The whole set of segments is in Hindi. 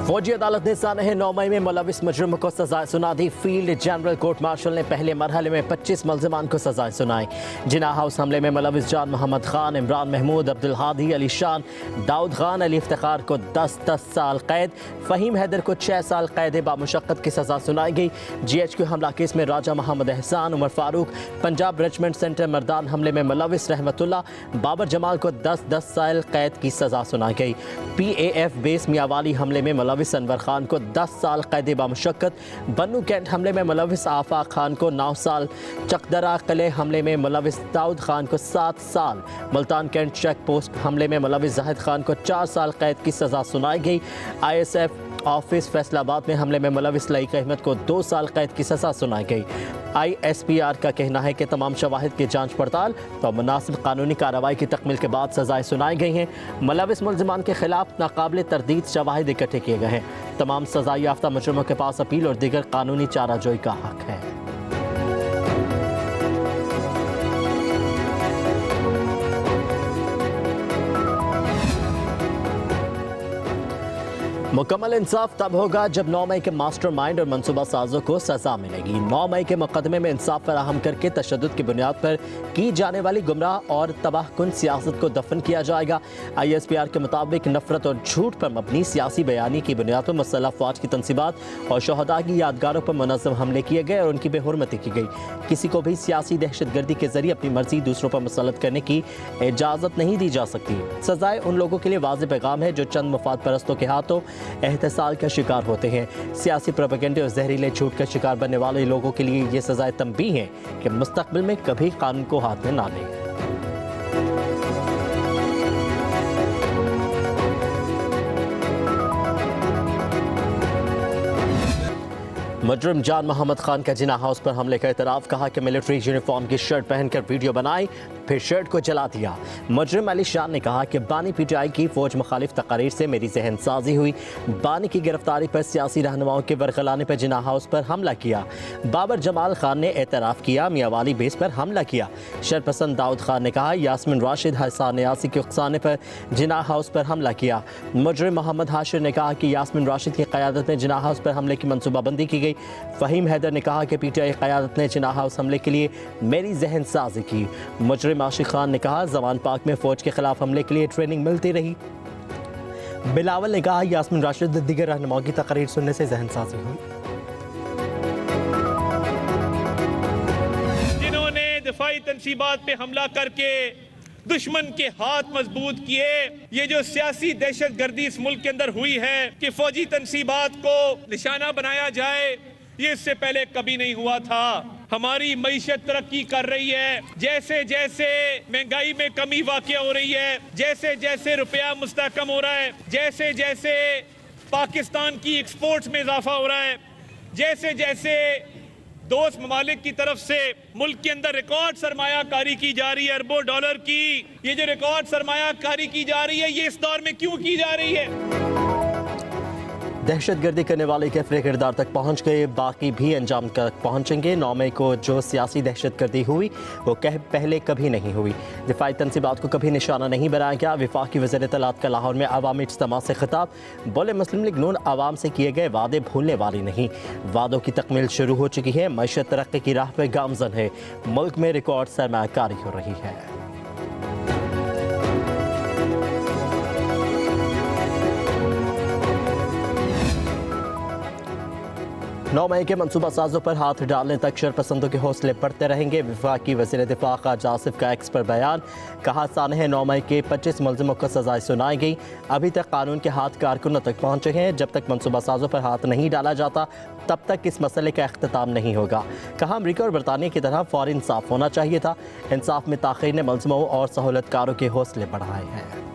फौजी अदालत ने सानह 9 मई में मुलविस मुजरिम को सजाएं सुना दी। फील्ड जनरल कोर्ट मार्शल ने पहले मरहले में 25 मुल्जिमान को सजाएं सुनाई। जिना हाउस हमले में मुलविस जान मोहम्मद खान, इमरान महमूद, अब्दुल हादी, अली शान, दाऊद खान, अली इफ्तिखार को 10-10 साल कैद, फ़हीम हैदर को 6 साल कैद बामुशक्कत की सजा सुनाई गई। GHQ हमला केस में राजा मोहम्मद एहसान, उमर फारूक, पंजाब रेजिमेंट सेंटर मर्दान हमले में मुलविस रहमतुल्लाह, बाबर जमाल को 10-10 साल कैद की सजा सुनाई गई। PAF बेस मियावाली हमले में मुलविस अनवर खान को 10 साल कैद बामुशक्कत, बन्नू कैंट हमले में मुलविस आफाक खान को 9 साल, चकदरा किले हमले में मुलविस दाऊद खान को 7 साल, मुल्तान कैंट चेक पोस्ट हमले में मुलविस जाहिद खान को 4 साल कैद की सजा सुनाई गई। ISF ऑफिस फैसलाबाद में हमले में मुलविस लईक अहमद को 2 साल कैद की सजा सुनाई गई। ISPR का कहना है कि तमाम शवाहिद की जांच पड़ताल तो मुनासिब कानूनी कार्रवाई की तकमील के बाद सजाएं सुनाई गई हैं। मुलविस मुल्जिमान के खिलाफ नाकाबिल तरदीद शवाहिद इकट्ठे किए गए हैं। तमाम सजा याफ्ता मुजरिमों के पास अपील और दीगर कानूनी चाराजोई का हक है। मुकम्मल इंसाफ तब होगा जब 9 मई के मास्टरमाइंड और मनसूबा साजों को सजा मिलेगी। 9 मई के मुकदमे में इंसाफ फराहम करके तशद्दुद की बुनियाद पर की जाने वाली गुमराह और तबाहकुन सियासत को दफन किया जाएगा। ISPR के मुताबिक नफरत और झूठ पर मबनी सियासी बयानी की बुनियाद पर मुसल्लह फौज की तनसीबात और शहदा की यादगारों पर मुनज़्ज़म हमले किए गए और उनकी बेहुरमती की गई। किसी को भी सियासी दहशत गर्दी के जरिए अपनी मर्जी दूसरों पर मुसल्लत करने की इजाज़त नहीं दी जा सकती। सजाएं उन लोगों के लिए वाज़ेह पैगाम है जो चंद मुफाद परस्तों के हाथों एहतसाल का शिकार होते हैं। सियासी प्रोपेगेंडे और जहरीले झूठ का शिकार बनने वाले लोगों के लिए ये सजाएं तंबीह हैं कि मुस्तकबिल में कभी कानून को हाथ में ना लें। मुजरिम जान मोहम्मद खान का जिना हाउस पर हमले का एतराफ़, कहा कि मिलिट्री यूनिफॉर्म की शर्ट पहनकर वीडियो बनाई फिर शर्ट को जला दिया। मुजरिम अली शान ने कहा कि बानी PTI की फौज मुखालिफ तकारीर से मेरी जहन साजी हुई। बानी की गिरफ्तारी पर सियासी रहनुमाओं के बरगलाने पर जिना हाउस पर हमला किया। बाबर जमाल खान ने एतराफ़ किया मियावाली बेस पर हमला किया। शरपसंद दाऊद खान ने कहा यास्मिन राशिद हसन यासी के उकसाने पर जिना हाउस पर हमला किया। मुजरिम मोहम्मद हाशिर ने कहा कि यास्मिन राशिद की क़यादत में जिना हाउस पर हमले की मनसूबाबंदी की गई। फ़हीम हैदर ने कहा कि PTI क़यादत ने जिना हाउस हमले के लिए मेरी जहन साजी की। मुजरिम आशिक खान ने कहा जवान पाक में फौज के खिलाफ हमले के लिए ट्रेनिंग मिलती रही। बिलावल ने कहा यास्मिन राशिद दीगर रहनुमाओं की तकरीर सुनने से जहन साजी हुई। जिन्होंने दफाई तनसीबात पे हमला करके दुश्मन के हाथ मजबूत किए, ये जो सियासी दहशत गर्दी इस मुल्क के अंदर हुई है कि फौजी तनसीबात को निशाना बनाया जाए, ये इससे पहले कभी नहीं हुआ था। हमारी मईशत तरक्की कर रही है, जैसे जैसे महंगाई में कमी वाक़या हो रही है, जैसे जैसे रुपया मुस्तहकम हो रहा है, जैसे जैसे पाकिस्तान की एक्सपोर्ट्स में इजाफा हो रहा है, जैसे जैसे दोस्त ममालिक की तरफ से मुल्क के अंदर रिकॉर्ड सरमायाकारी की जा रही है, अरबों डॉलर की। ये जो रिकॉर्ड सरमायाकारी की जा रही है, ये इस दौर में क्यों की जा रही है? दहशत गर्दी करने वाले कैफरे किरदार तक पहुँच गए, बाकी भी अंजाम तक पहुँचेंगे। 9 मई को जो सियासी दहशत गर्दी हुई वो पहले कभी नहीं हुई। दिफाई तनसीबात को कभी निशाना नहीं बनाया गया। वफाकी वज़ीर इत्तलात का लाहौर में अवामी इज्तिमा से खिताब, बोले मुस्लिम लीग नून आवाम से किए गए वादे भूलने वाली नहीं, वादों की तकमील शुरू हो चुकी है। मईशत तरक्की की राह पर गामजन है, मुल्क में रिकॉर्ड सरमायाकारी हो रही है। 9 मई के मनसूबा साजों पर हाथ डालने तक शरपसंदों के हौसले बढ़ते रहेंगे। वफाकी वज़ीर दिफा ख़ाजा आसिफ का एक्स पर बयान, कहा सानह 9 मई के 25 मुल्ज़िमों को सजाएं सुनाई गई। अभी तक कानून के हाथ कारकुनों तक पहुँचे हैं। जब तक मनसूबा साजों पर हाथ नहीं डाला जाता तब तक इस मसले का अख्तिताम नहीं होगा। कहा अमरीका और बरतानिया की तरह फौरी इंसाफ होना चाहिए था। इंसाफ में ताख़ीर ने मुल्ज़िमों और सहूलतकारों के हौसले बढ़ाए हैं।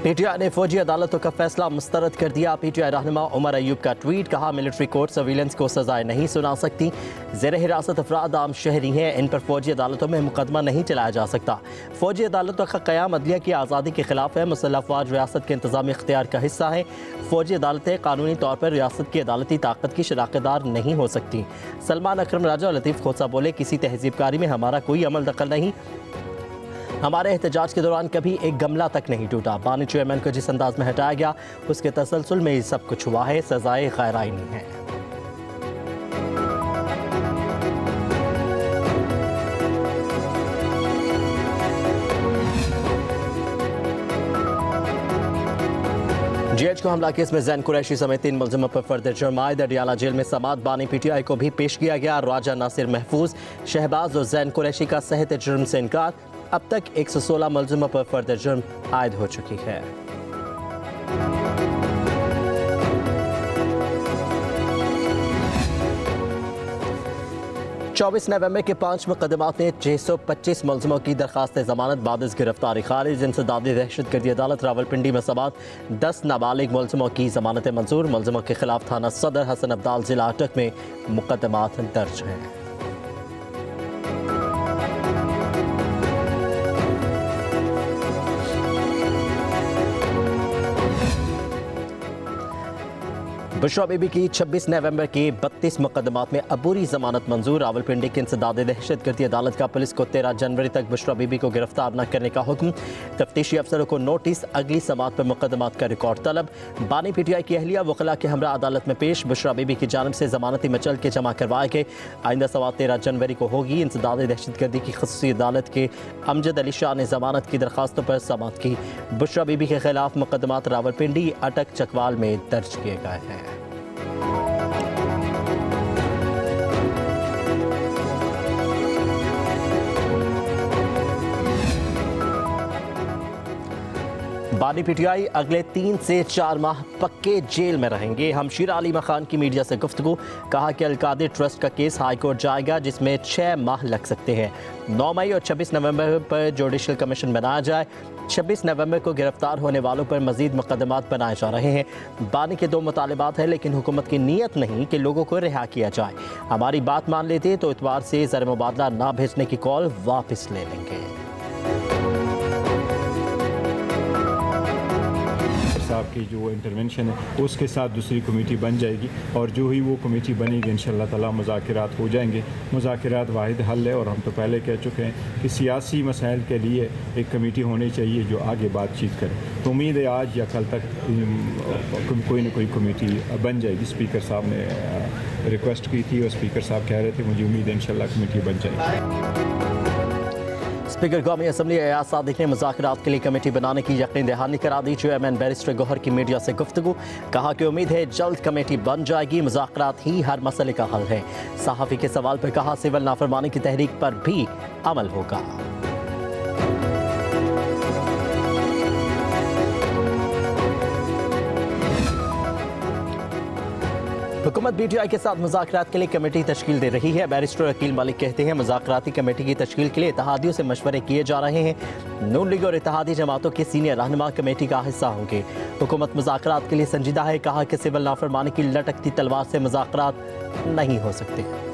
पीटीआई ने फौजी अदालतों का फैसला मुस्तरद कर दिया। पीटीआई रहनुमा उमर अयूब का ट्वीट, कहा मिलिट्री कोर्ट सर्विलेंस को सजाएं नहीं सुना सकती। ज़ेर हिरासत अफराद आम शहरी हैं, इन पर फौजी अदालतों में मुकदमा नहीं चलाया जा सकता। फौजी अदालतों का क़याम अदलिया की आज़ादी के खिलाफ है। मुसल्लह अफ़वाज रियासत के इंतज़ामी इख्तियार का हिस्सा है। फौजी अदालतें कानूनी तौर पर रियासत की अदालती ताकत की शराकतदार नहीं हो सकती। सलमान अकरम राजा और लतीफ़ खोसा बोले, किसी तहज़ीबकारी में हमारा कोई अमल दखल नहीं। हमारे एहतजाज के दौरान कभी एक गमला तक नहीं टूटा। बानी चेयरमैन को जिस अंदाज में हटाया गया उसके तसलसल में सब कुछ हुआ है। सजाए गैर आईनी है। जेएच को हमला केस में जैन कुरैशी समेत 3 मुलजिमों पर फर्द जुर्म आयद। अडियाला जेल में समात बानी पीटीआई को भी पेश किया गया। राजा नासिर महफूज, शहबाज और जैन कुरैशी का सहित जुर्म से इनकार। अब तक 116 मुलजिमों पर फर्द जुर्म आयद हो चुकी है। 24 नवंबर के 5 मुकदमात में 625 मुलजिमों की दरखास्त जमानत बाद गिरफ्तारी खारिज। इंसदादी दहशतगर्दी अदालत रावलपिंडी में समात 10 नाबालिग मुलजिमों की जमानत मंजूर। मुलजिमों के खिलाफ थाना सदर हसन अब्दाल जिला अटक में मुकदमात दर्ज हैं। बुशरा बीबी की 26 नवंबर के 32 मुकदमात में अबूरी जमानत मंजूर। रावलपिंडी की इंसदादी दहशतगर्दी अदालत का पुलिस को 13 जनवरी तक बुशरा बीबी को गिरफ्तार न करने का हुक्म। तफ्तीशी अफसरों को नोटिस, अगली समात पर मुकदमात का रिकॉर्ड तलब। बानी पीटीआई की अहलिया वकला के हमरा अदालत में पेश। बुशरा बीबी की जानब से जमानती मचल के जमा करवाए गए। आइंदा समात 13 जनवरी को होगी। इंसदादी दहशतगर्दी की खसूसी अदालत के अमजद अली शाह ने जमानत की दरखास्तों पर समात की। बुशरा बीबी के खिलाफ मुकदमात रावलपिंडी, अटक, चकवाल में दर्ज किए गए हैं। बानी पीटीआई अगले 3 से 4 माह पक्के जेल में रहेंगे। हमशीर अली मखान की मीडिया से गुफ्तगू, कहा कि अलकादिर ट्रस्ट का केस हाई कोर्ट जाएगा जिसमें 6 माह लग सकते हैं। 9 मई और 26 नवंबर पर जुडिशल कमीशन बनाया जाए। 26 नवंबर को गिरफ्तार होने वालों पर मजीद मुकदमात बनाए जा रहे हैं। बानी के 2 मुतालिबात हैं, लेकिन हुकूमत की नीयत नहीं कि लोगों को रिहा किया जाए। हमारी बात मान लेते तो इतवार से ज़र मुबादला ना भेजने की कॉल वापस ले लेंगे। साहब की जो इंटरवेंशन है उसके साथ दूसरी कमेटी बन जाएगी और जो ही वो कमेटी बनेगी इंशाअल्लाह ताला मुज़ाकिरात हो जाएंगे। मुज़ाकिरात वाहिद हल है और हम तो पहले कह चुके हैं कि सियासी मसाइल के लिए एक कमेटी होनी चाहिए जो आगे बातचीत करे। तो उम्मीद है आज या कल तक कोई ना कोई कमेटी बन जाएगी। स्पीकर साहब ने रिक्वेस्ट की थी और स्पीकर साहब कह रहे थे, मुझे उम्मीद है इंशाअल्लाह कमेटी बन जाएगी। स्पीकर कौमी असम्बली अयाज सादिक ने मुज़ाकरात के लिए कमेटी बनाने की यकीन दहानी करा दी। चेयरमैन बैरिस्टर गौहर की मीडिया से गुफ्तगू, कहा कि उम्मीद है जल्द कमेटी बन जाएगी। मुज़ाकरात ही हर मसले का हल है। सहाफ़ी के सवाल पर कहा सिविल नाफरमानी की तहरीक पर भी अमल होगा। हुकूमत पीटीआई के साथ मुज़ाकरात के लिए कमेटी तश्कील दे रही है। बैरिस्टर अकील मलिक कहते हैं मुज़ाकराती कमेटी की तश्कील के लिए इत्तेहादियों से मशवरे किए जा रहे हैं। नून लीग और इत्तेहादी जमातों के सीनियर रहनुमा कमेटी का हिस्सा होंगे। हुकूमत मुज़ाकरात के लिए संजीदा है, कहा कि सिविल नाफरमानी की लटकती तलवार से मुज़ाकरात नहीं हो सकते।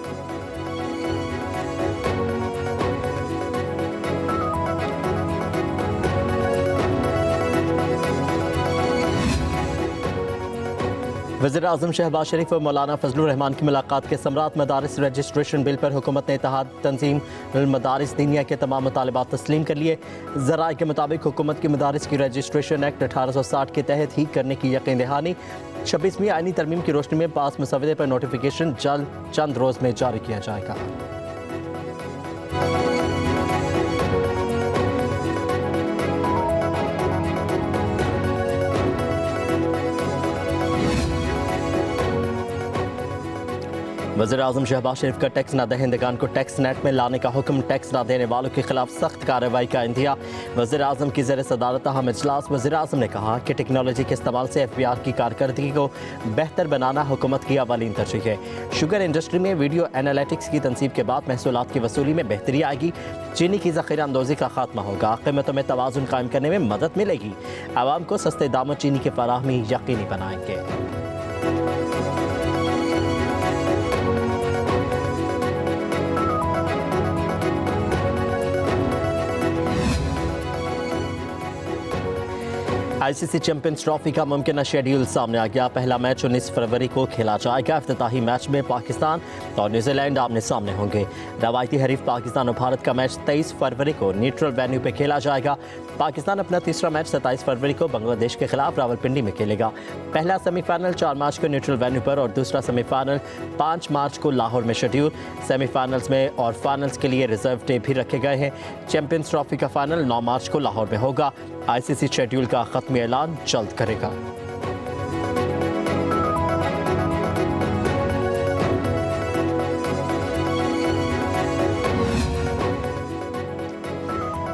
वज़ीर आज़म शहबाज शरीफ और मौलाना फजलुर रहमान की मुलाकात के समरात। मदारिस रजिस्ट्रेशन बिल पर हुकूमत ने इत्तेहाद तंजीम मदारिस दीनिया के तमाम मुतालिबात तस्लीम कर लिए। ज़राए के मुताबिक हुकूमत की मदारिस की रजिस्ट्रेशन एक्ट 1860 के तहत ही करने की यकीन दहानी। 26वीं आईनी तरमीम की रोशनी में पास मसवदे पर नोटिफिकेशन जल्द चंद रोज़ में जारी किया जाएगा। वज़ीर-ए-आज़म शहबाज शरीफ का टैक्स न दहिंदगान को टैक्स नेट में लाने का हुक्म, टैक्स न देने वालों के खिलाफ सख्त कार्रवाई का इंदिया। वज़ीर-ए-आज़म की ज़ेर सदारत अहम इजलास। वज़ीर-ए-आज़म ने कहा कि टेक्नोलॉजी के इस्तेमाल से FBR की कारकर्दगी को बेहतर बनाना हुकूमत की अवलीन तरजीह है। शुगर इंडस्ट्री में वीडियो एनालिटिक्स की तनसीब के बाद महसूलात की वसूली में बेहतरी आएगी। चीनी की ज़ख़ीरा अंदोज़ी का खात्मा होगा। कीमतों में तवाज़ुन कायम करने में मदद मिलेगी। आवाम को सस्ते दामों चीनी की फराहमी यकीनी बनाएंगे। ICC चैंपियंस ट्रॉफी का मुमकिन शेड्यूल सामने आ गया। पहला मैच 19 फरवरी को खेला जाएगा। इफ्तिताही मैच में पाकिस्तान और न्यूजीलैंड आमने सामने होंगे। रवायती हरीफ पाकिस्तान और भारत का मैच 23 फरवरी को न्यूट्रल वेन्यू पर खेला जाएगा। पाकिस्तान अपना तीसरा मैच 27 फरवरी को बांग्लादेश के खिलाफ रावलपिंडी में खेलेगा। पहला सेमीफाइनल 4 मार्च को न्यूट्रल वेन्यू पर और दूसरा सेमीफाइनल 5 मार्च को लाहौर में शेड्यूल। सेमीफाइनल्स में और फाइनल्स के लिए रिजर्व डे भी रखे गए हैं। चैंपियंस ट्रॉफी का फाइनल 9 मार्च को लाहौर में होगा। ICC शेड्यूल का खत्मी ऐलान जल्द करेगा।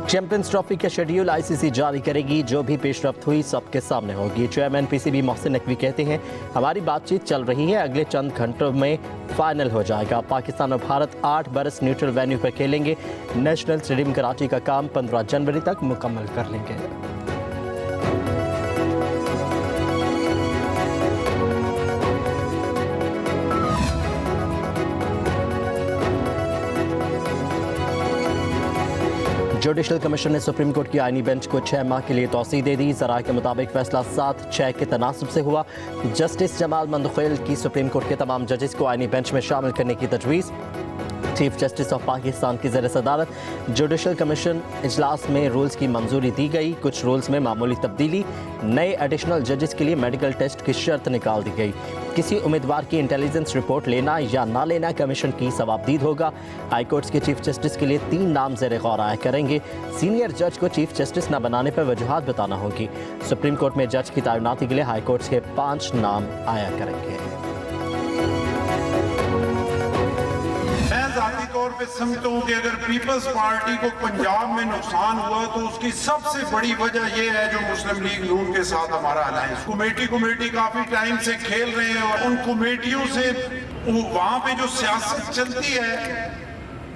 चैंपियंस ट्रॉफी के शेड्यूल ICC जारी करेगी। जो भी पेशरफ्त हुई सबके सामने होगी। चेयरमैन PCB मोहसिन नकवी कहते हैं, हमारी बातचीत चल रही है, अगले चंद घंटों में फाइनल हो जाएगा। पाकिस्तान और भारत 8 बरस न्यूट्रल वेन्यू पर खेलेंगे। नेशनल स्टेडियम कराची का काम 15 जनवरी तक मुकम्मल कर लेंगे। जुडिशल कमीशन ने सुप्रीम कोर्ट की आईनी बेंच को 6 माह के लिए तौसीह दे दी। ज़राए के मुताबिक फैसला 7-6 के तनासुब से हुआ। जस्टिस जमाल मंदखेल की सुप्रीम कोर्ट के तमाम जजेस को आईनी बेंच में शामिल करने की तजवीज़। चीफ जस्टिस ऑफ पाकिस्तान की ज़ेर सदारत जुडिशल कमीशन इजलास में रूल्स की मंजूरी दी गई। कुछ रूल्स में मामूली तब्दीली। नए एडिशनल जजेस के लिए मेडिकल टेस्ट की शर्त निकाल दी गई। किसी उम्मीदवार की इंटेलिजेंस रिपोर्ट लेना या ना लेना कमीशन की सवाबदीद होगा। हाई कोर्ट्स के चीफ जस्टिस के लिए 3 नाम ज़ेर गौर आया करेंगे। सीनियर जज को चीफ जस्टिस न बनाने पर वजूहात बताना होगी। सुप्रीम कोर्ट में जज की तैनाती के लिए हाई कोर्ट्स के 5 नाम आया करेंगे। जाती तौर पे समझता हूँ कि अगर पीपल्स पार्टी को पंजाब में नुकसान हुआ तो उसकी सबसे बड़ी वजह यह है जो मुस्लिम लीग नून के साथ हमारा अलायंस। कमेटी काफी टाइम से खेल रहे हैं और उन कमेटियों से वहां पे जो सियासत चलती है,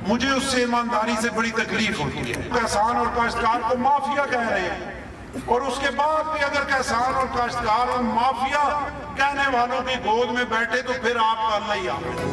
मुझे उससे ईमानदारी से बड़ी तकलीफ होती है। किसान और काश्तकार को माफिया कह रहे हैं और उसके बाद भी अगर किसान और काश्तकार और माफिया कहने वालों की गोद में बैठे तो फिर आपका अल्लाह ही आपका।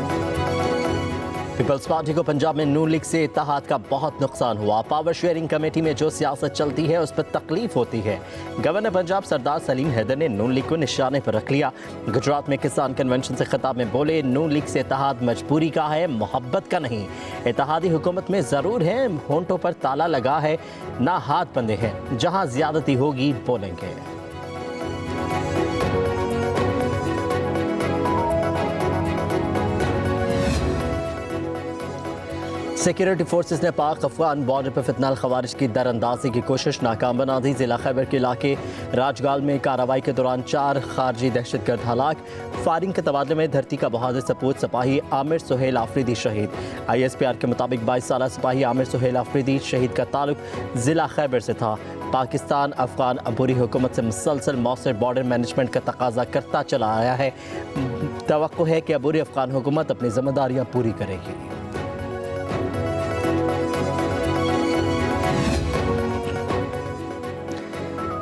पीपल्स पार्टी को पंजाब में नून लीग से इत्तेहाद का बहुत नुकसान हुआ। पावर शेयरिंग कमेटी में जो सियासत चलती है उस पर तकलीफ होती है। गवर्नर पंजाब सरदार सलीम हैदर ने नून लीग को निशाने पर रख लिया। गुजरात में किसान कन्वेंशन से खिताब में बोले, नून लीग से इत्तेहाद मजबूरी का है, मोहब्बत का नहीं। इत्तेहादी हुकूमत में ज़रूर है, होंठों पर ताला लगा है, ना हाथ बंधे हैं। जहाँ ज्यादती होगी बोलेंगे। सिक्योरिटी फोर्सेस ने पाक अफगान बॉर्डर पर फितनाल खवारिज की दरअंदाजी की कोशिश नाकाम बना दी। जिला खैबर के इलाके राजगाल में कार्रवाई के दौरान 4 खारजी दहशतगर्द हलाक। फायरिंग के तबादले में धरती का बहादुर सपूत सिपाही आमिर सुहेल आफरीदी शहीद। ISPR के मुताबिक 22 साल सिपाही आमिर सुहेल आफरीदी शहीद का ताल्लुक जिला खैबर से था। पाकिस्तान अफगान अबूरी हुकूमत से मुसलसल मौसर बॉर्डर मैनेजमेंट का तकाजा करता चला आया है। तवक्को है कि अबूरी अफगान हुकूमत अपनी जिम्मेदारियाँ पूरी करेगी।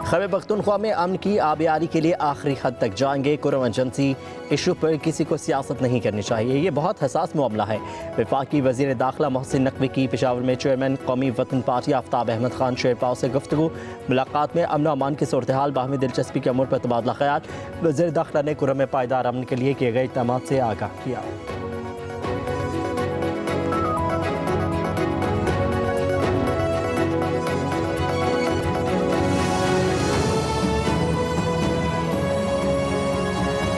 खैबर पख्तूनख्वा में अमन की आबियारी के लिए आखिरी हद तक जाएंगे। कुरम एजेंसी इशू पर किसी को सियासत नहीं करनी चाहिए, ये बहुत हसास मामला है। वफाकी वज़ीर दाखिला मोहसिन नकवी की पेशावर में चेयरमैन कौमी वतन पार्टी आफ्ताब अहमद खान शेरपाव से गुफ्तगू। मुलाकात में अमन अमान की सूरत हाल बाहमी दिलचस्पी के अमूर पर तबादला ख्याल। वज़ीर दाखिला ने कुरम में पायदार अमन के लिए किए गए इक़दामात से आगाह किया।